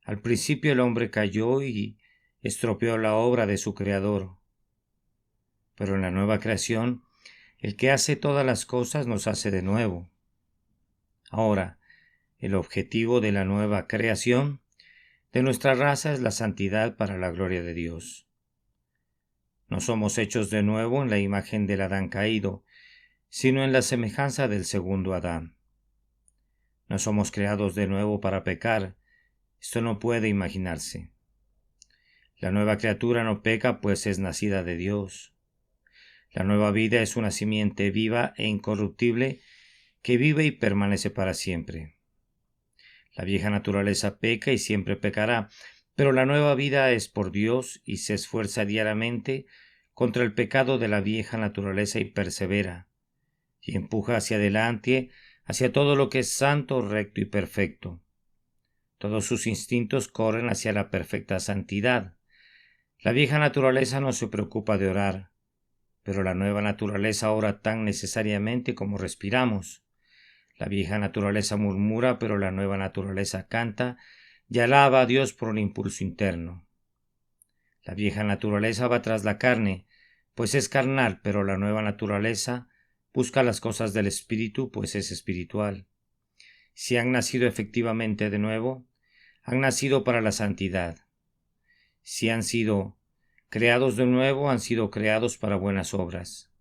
Al principio el hombre cayó y estropeó la obra de su Creador. Pero en la nueva creación, el que hace todas las cosas nos hace de nuevo. Ahora, el objetivo de la nueva creación de nuestra raza es la santidad para la gloria de Dios. No somos hechos de nuevo en la imagen del Adán caído, sino en la semejanza del segundo Adán. No somos creados de nuevo para pecar. Esto no puede imaginarse. La nueva criatura no peca, pues es nacida de Dios. La nueva vida es una simiente viva e incorruptible que vive y permanece para siempre. La vieja naturaleza peca y siempre pecará, pero la nueva vida es por Dios y se esfuerza diariamente contra el pecado de la vieja naturaleza y persevera, y empuja hacia adelante, hacia todo lo que es santo, recto y perfecto. Todos sus instintos corren hacia la perfecta santidad. La vieja naturaleza no se preocupa de orar, pero la nueva naturaleza ora tan necesariamente como respiramos. La vieja naturaleza murmura, pero la nueva naturaleza canta y alaba a Dios por un impulso interno. La vieja naturaleza va tras la carne, pues es carnal, pero la nueva naturaleza busca las cosas del espíritu, pues es espiritual. Si han nacido efectivamente de nuevo, han nacido para la santidad. Si han sido creados de nuevo, han sido creados para buenas obras.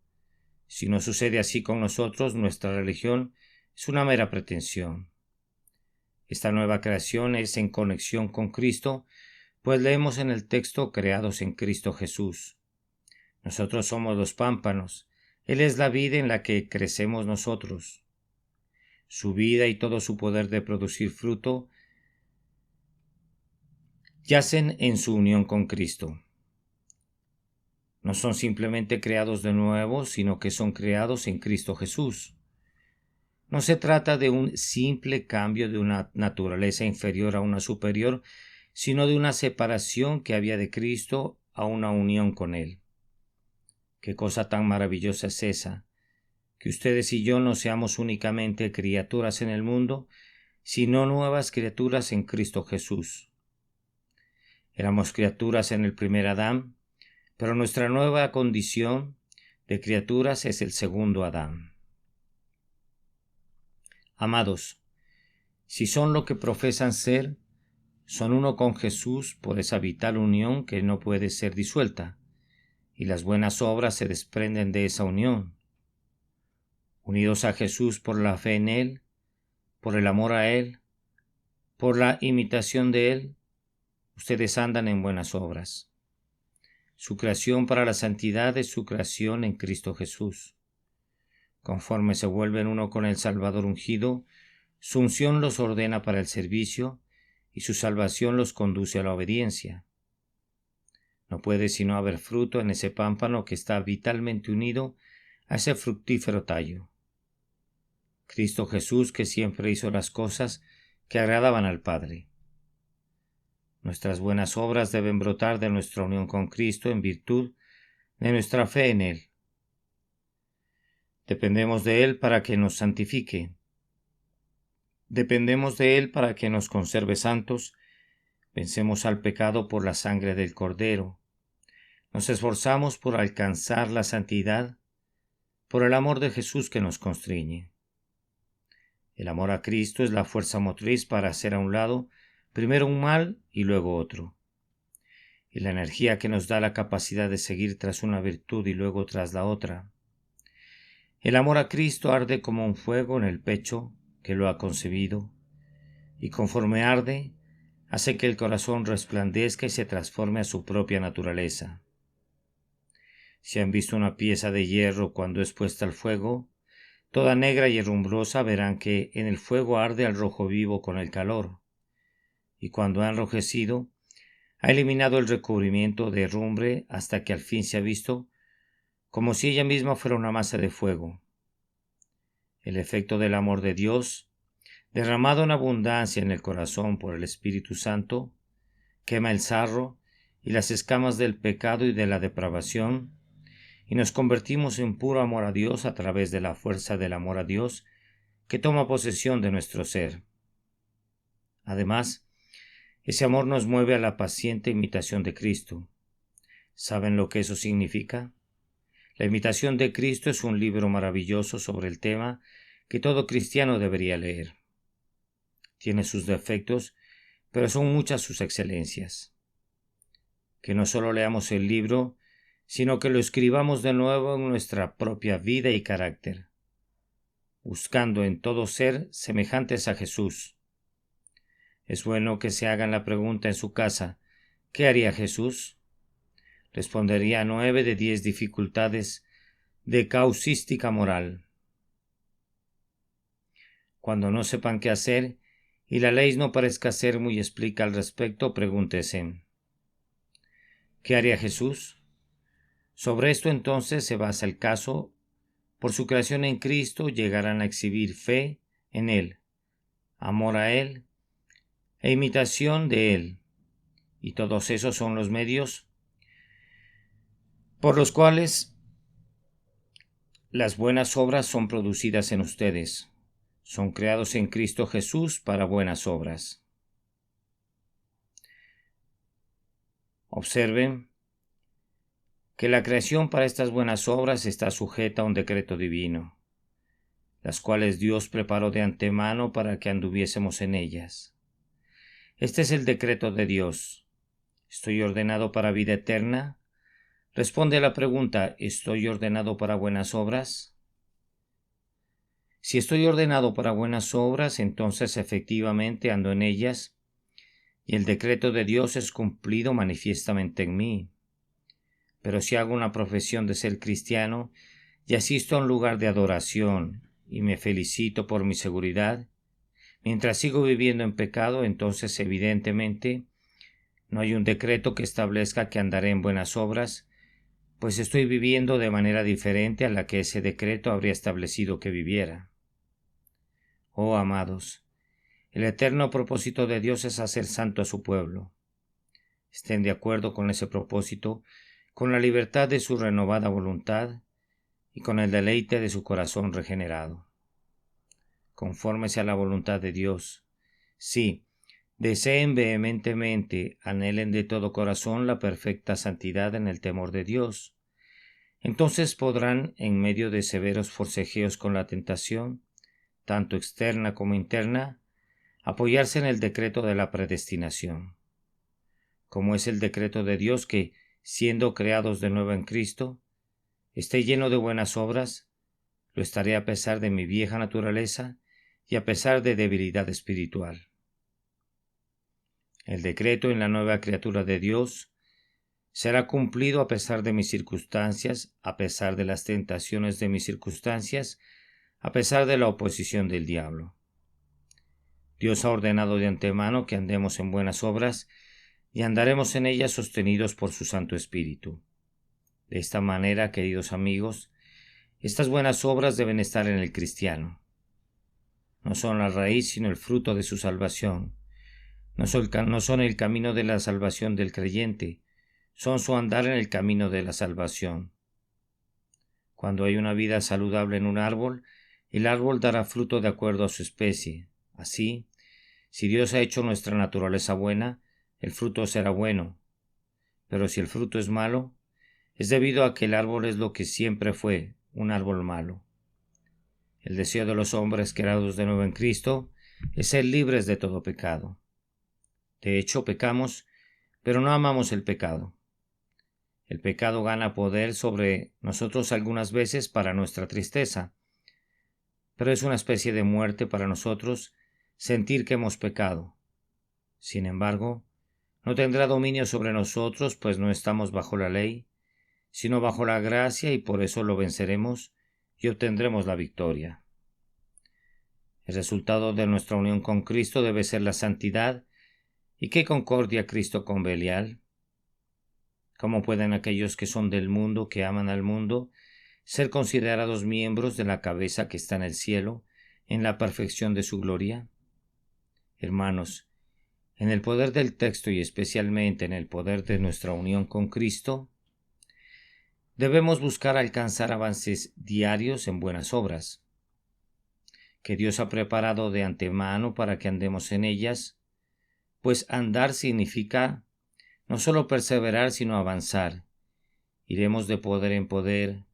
Si no sucede así con nosotros, nuestra religión es una mera pretensión. Esta nueva creación es en conexión con Cristo, pues leemos en el texto creados en Cristo Jesús. Nosotros somos los pámpanos, Él es la vida en la que crecemos nosotros. Su vida y todo su poder de producir fruto yacen en su unión con Cristo. No son simplemente creados de nuevo, sino que son creados en Cristo Jesús. No se trata de un simple cambio de una naturaleza inferior a una superior, sino de una separación que había de Cristo a una unión con Él. Qué cosa tan maravillosa es esa, que ustedes y yo no seamos únicamente criaturas en el mundo, sino nuevas criaturas en Cristo Jesús. Éramos criaturas en el primer Adán, pero nuestra nueva condición de criaturas es el segundo Adán. Amados, si son lo que profesan ser, son uno con Jesús por esa vital unión que no puede ser disuelta, y las buenas obras se desprenden de esa unión. Unidos a Jesús por la fe en Él, por el amor a Él, por la imitación de Él, ustedes andan en buenas obras. Su creación para la santidad es su creación en Cristo Jesús. Conforme se vuelven uno con el Salvador ungido, su unción los ordena para el servicio y su salvación los conduce a la obediencia. No puede sino haber fruto en ese pámpano que está vitalmente unido a ese fructífero tallo. Cristo Jesús, que siempre hizo las cosas que agradaban al Padre. Nuestras buenas obras deben brotar de nuestra unión con Cristo en virtud de nuestra fe en Él. Dependemos de Él para que nos santifique. Dependemos de Él para que nos conserve santos. Vencemos al pecado por la sangre del Cordero. Nos esforzamos por alcanzar la santidad por el amor de Jesús que nos constriñe. El amor a Cristo es la fuerza motriz para hacer a un lado primero un mal y luego otro, y la energía que nos da la capacidad de seguir tras una virtud y luego tras la otra. El amor a Cristo arde como un fuego en el pecho que lo ha concebido, y conforme arde, hace que el corazón resplandezca y se transforme a su propia naturaleza. Si han visto una pieza de hierro cuando es puesta al fuego, toda negra y herrumbrosa, verán que en el fuego arde al rojo vivo con el calor, y cuando ha enrojecido, ha eliminado el recubrimiento de herrumbre hasta que al fin se ha visto como si ella misma fuera una masa de fuego. El efecto del amor de Dios, derramado en abundancia en el corazón por el Espíritu Santo, quema el sarro y las escamas del pecado y de la depravación, y nos convertimos en puro amor a Dios a través de la fuerza del amor a Dios que toma posesión de nuestro ser. Además, ese amor nos mueve a la paciente imitación de Cristo. ¿Saben lo que eso significa? La imitación de Cristo es un libro maravilloso sobre el tema que todo cristiano debería leer. Tiene sus defectos, pero son muchas sus excelencias. Que no solo leamos el libro, sino que lo escribamos de nuevo en nuestra propia vida y carácter, buscando en todo ser semejantes a Jesús. Es bueno que se hagan la pregunta en su casa, ¿qué haría Jesús? Respondería 9 de 10 dificultades de causística moral. Cuando no sepan qué hacer y la ley no parezca ser muy explica al respecto, pregúntese, ¿qué haría Jesús? Sobre esto entonces se basa el caso. Por su creación en Cristo llegarán a exhibir fe en Él, amor a Él e imitación de Él. Y todos esos son los medios por los cuales las buenas obras son producidas en ustedes. Son creados en Cristo Jesús para buenas obras. Observen que la creación para estas buenas obras está sujeta a un decreto divino, las cuales Dios preparó de antemano para que anduviésemos en ellas. Este es el decreto de Dios. ¿Estoy ordenado para vida eterna? Responde a la pregunta, ¿estoy ordenado para buenas obras? Si estoy ordenado para buenas obras, entonces efectivamente ando en ellas, y el decreto de Dios es cumplido manifiestamente en mí. Pero si hago una profesión de ser cristiano y asisto a un lugar de adoración y me felicito por mi seguridad, mientras sigo viviendo en pecado, entonces evidentemente No hay un decreto que establezca que andaré en buenas obras, pues estoy viviendo de manera diferente a la que ese decreto habría establecido que viviera. Oh amados, el eterno propósito de Dios es hacer santo a su pueblo. Estén de acuerdo con ese propósito, con la libertad de su renovada voluntad y con el deleite de su corazón regenerado. Confórmese a la voluntad de Dios. Sí, deseen vehementemente, anhelen de todo corazón la perfecta santidad en el temor de Dios. Entonces podrán, en medio de severos forcejeos con la tentación, tanto externa como interna, apoyarse en el decreto de la predestinación. Como es el decreto de Dios que, siendo creados de nuevo en Cristo, esté lleno de buenas obras, lo estaré a pesar de mi vieja naturaleza y a pesar de debilidad espiritual. El decreto en la nueva criatura de Dios será cumplido a pesar de mis circunstancias, a pesar de las tentaciones de mis circunstancias, a pesar de la oposición del diablo. Dios ha ordenado de antemano que andemos en buenas obras y andaremos en ellas sostenidos por su Santo Espíritu. De esta manera, queridos amigos, estas buenas obras deben estar en el cristiano. No son la raíz, sino el fruto de su salvación. No son el camino de la salvación del creyente, son su andar en el camino de la salvación. Cuando hay una vida saludable en un árbol, el árbol dará fruto de acuerdo a su especie. Así, si Dios ha hecho nuestra naturaleza buena, el fruto será bueno. Pero si el fruto es malo, es debido a que el árbol es lo que siempre fue, un árbol malo. El deseo de los hombres creados de nuevo en Cristo es ser libres de todo pecado. De hecho, pecamos, pero no amamos el pecado. El pecado gana poder sobre nosotros algunas veces para nuestra tristeza, pero es una especie de muerte para nosotros sentir que hemos pecado. Sin embargo, no tendrá dominio sobre nosotros, pues no estamos bajo la ley, sino bajo la gracia, y por eso lo venceremos y obtendremos la victoria. El resultado de nuestra unión con Cristo debe ser la santidad. ¿Y qué concordia Cristo con Belial? ¿Cómo pueden aquellos que son del mundo, que aman al mundo, ser considerados miembros de la cabeza que está en el cielo, en la perfección de su gloria? Hermanos, en el poder del texto y especialmente en el poder de nuestra unión con Cristo, debemos buscar alcanzar avances diarios en buenas obras, que Dios ha preparado de antemano para que andemos en ellas, pues andar significa no solo perseverar, sino avanzar. Iremos de poder en poder.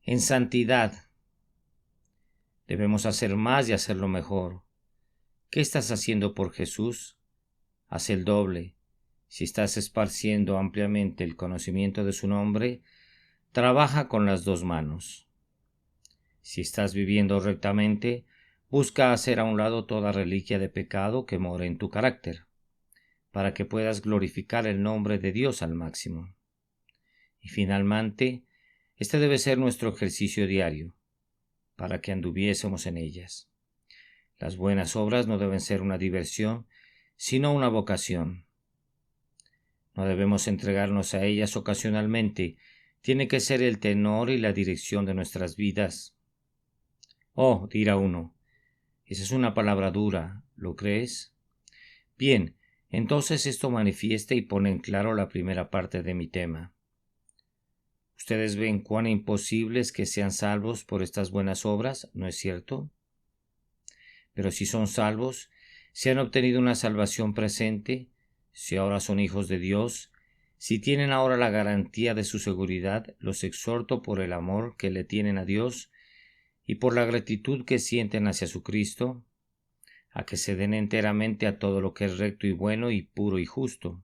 En santidad debemos hacer más y hacerlo mejor. ¿Qué estás haciendo por Jesús? Haz el doble. Si estás esparciendo ampliamente el conocimiento de su nombre, trabaja con las dos manos. Si estás viviendo rectamente, busca hacer a un lado toda reliquia de pecado que mora en tu carácter, para que puedas glorificar el nombre de Dios al máximo. Y finalmente, este debe ser nuestro ejercicio diario, para que anduviésemos en ellas. Las buenas obras no deben ser una diversión, sino una vocación. No debemos entregarnos a ellas ocasionalmente, tiene que ser el tenor y la dirección de nuestras vidas. Oh, dirá uno, esa es una palabra dura, ¿lo crees? Bien, entonces esto manifiesta y pone en claro la primera parte de mi tema. Ustedes ven cuán imposible es que sean salvos por estas buenas obras, ¿no es cierto? Pero si son salvos, si han obtenido una salvación presente, si ahora son hijos de Dios, si tienen ahora la garantía de su seguridad, los exhorto por el amor que le tienen a Dios y por la gratitud que sienten hacia su Cristo, a que se den enteramente a todo lo que es recto y bueno y puro y justo.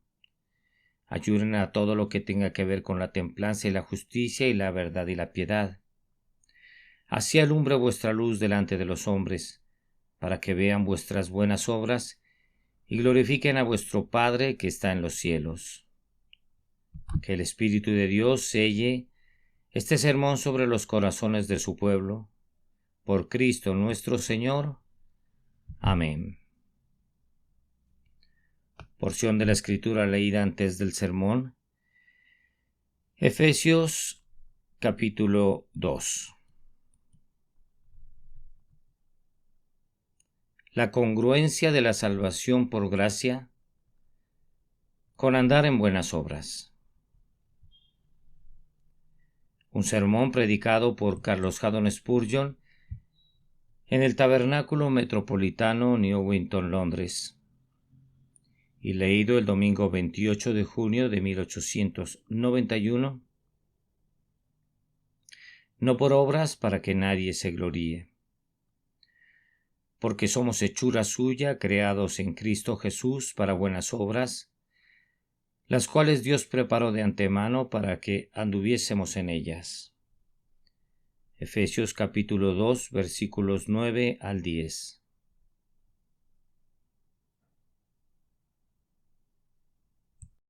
Ayuden a todo lo que tenga que ver con la templanza y la justicia y la verdad y la piedad. Así alumbre vuestra luz delante de los hombres, para que vean vuestras buenas obras y glorifiquen a vuestro Padre que está en los cielos. Que el Espíritu de Dios selle este sermón sobre los corazones de su pueblo. Por Cristo nuestro Señor. Amén. Porción de la Escritura leída antes del sermón. Efesios capítulo 2. La congruencia de la salvación por gracia con andar en buenas obras. Un sermón predicado por Carlos Haddon Spurgeon en el Tabernáculo Metropolitano, Newington, Londres, y leído el domingo 28 de junio de 1891. No por obras para que nadie se gloríe, porque somos hechura suya, creados en Cristo Jesús para buenas obras, las cuales Dios preparó de antemano para que anduviésemos en ellas. Efesios capítulo 2, versículos 9 al 10.